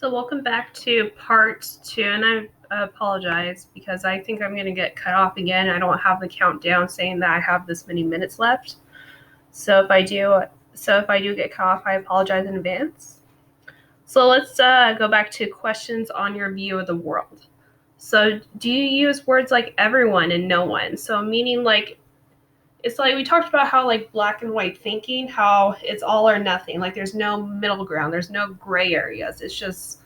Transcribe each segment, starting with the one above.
So welcome back to part 2, and I apologize because I think I'm going to get cut off again. I don't have the countdown saying that I have this many minutes left. So if I do get cut off, I apologize in advance. So let's go back to questions on your view of the world. So do you use words like everyone and no one? So meaning like, it's like we talked about how like black and white thinking, how it's all or nothing. Like there's no middle ground. There's no gray areas. It's just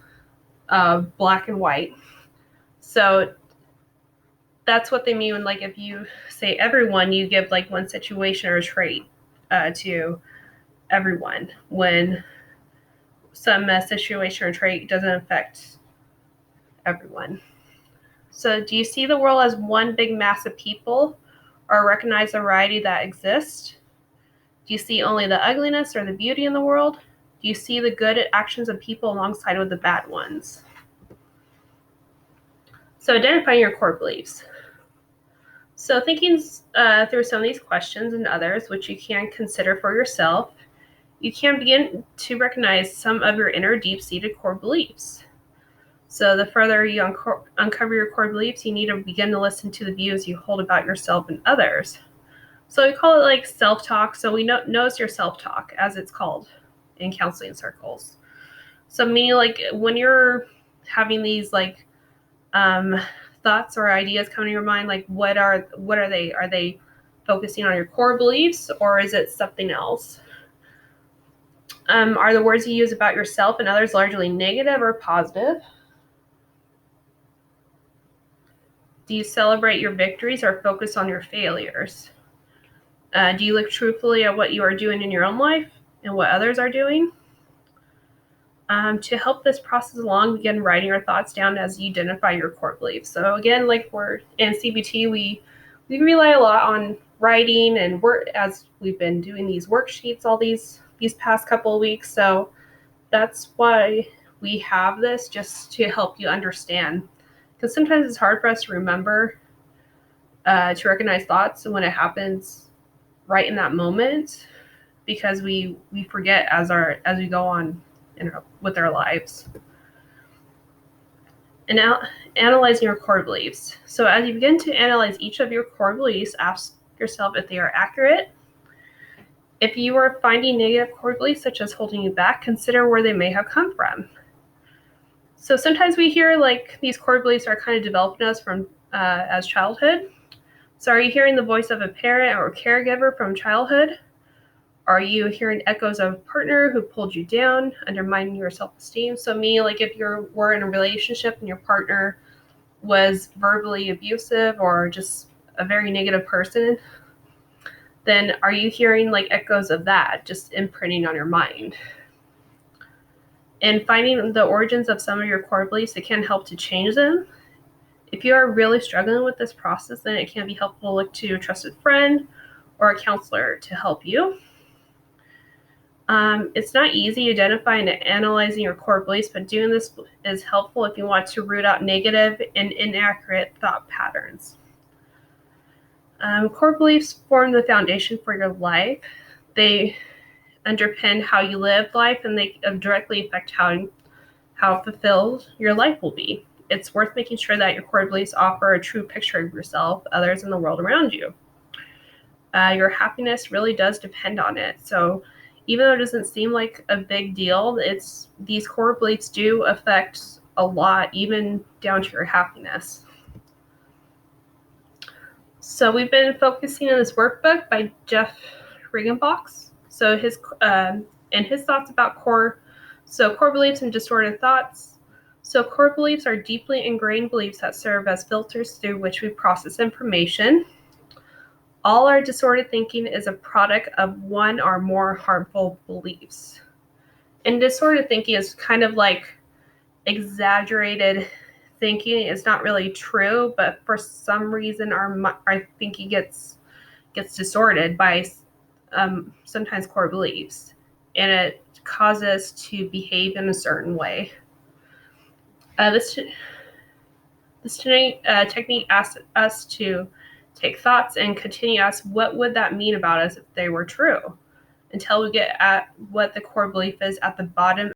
black and white. So that's what they mean when, like, if you say everyone, you give like one situation or trait to everyone, when some situation or trait doesn't affect everyone. So do you see the world as one big mass of people, or recognize the variety that exists? Do you see only the ugliness or the beauty in the world? Do you see the good actions of people alongside with the bad ones? So identifying your core beliefs. So thinking through some of these questions and others, which you can consider for yourself, you can begin to recognize some of your inner deep-seated core beliefs. So the further you uncover your core beliefs, you need to begin to listen to the views you hold about yourself and others. So we call it like self-talk. So we notice your self-talk, as it's called in counseling circles. So meaning like when you're having these like thoughts or ideas come to your mind, like what are they? Are they focusing on your core beliefs, or is it something else? Are the words you use about yourself and others largely negative or positive? Do you celebrate your victories or focus on your failures? Do you look truthfully at what you are doing in your own life and what others are doing? To help this process along, begin writing your thoughts down as you identify your core beliefs. So again, like we're in CBT, we rely a lot on writing and work as we've been doing these worksheets all these past couple of weeks. So that's why we have this, just to help you understand, because sometimes it's hard for us to remember to recognize thoughts when it happens right in that moment, because we forget as we go on with our lives. And now analyzing your core beliefs. So as you begin to analyze each of your core beliefs, ask yourself if they are accurate. If you are finding negative core beliefs such as holding you back, consider where they may have come from. So sometimes we hear like these core beliefs are kind of developed in us from as childhood. So are you hearing the voice of a parent or caregiver from childhood? Are you hearing echoes of a partner who pulled you down, undermining your self-esteem? So like if you were in a relationship and your partner was verbally abusive or just a very negative person, then are you hearing like echoes of that just imprinting on your mind? And finding the origins of some of your core beliefs, it can help to change them. If you are really struggling with this process, then it can be helpful to look to a trusted friend or a counselor to help you. It's not easy identifying and analyzing your core beliefs, but doing this is helpful if you want to root out negative and inaccurate thought patterns. Core beliefs form the foundation for your life. They underpin how you live life, and they directly affect how fulfilled your life will be. It's worth making sure that your core beliefs offer a true picture of yourself, others, and the world around you. Your happiness really does depend on it. So even though it doesn't seem like a big deal, these core beliefs do affect a lot, even down to your happiness. So we've been focusing on this workbook by Jeff Riggenbach. So his thoughts about core beliefs and distorted thoughts. So core beliefs are deeply ingrained beliefs that serve as filters through which we process information. All our disordered thinking is a product of one or more harmful beliefs. And disordered thinking is kind of like exaggerated thinking. It's not really true, but for some reason our thinking gets distorted by sometimes core beliefs, and it causes us to behave in a certain way. This technique asks us to take thoughts and continue to ask, what would that mean about us if they were true? Until we get at what the core belief is at the bottom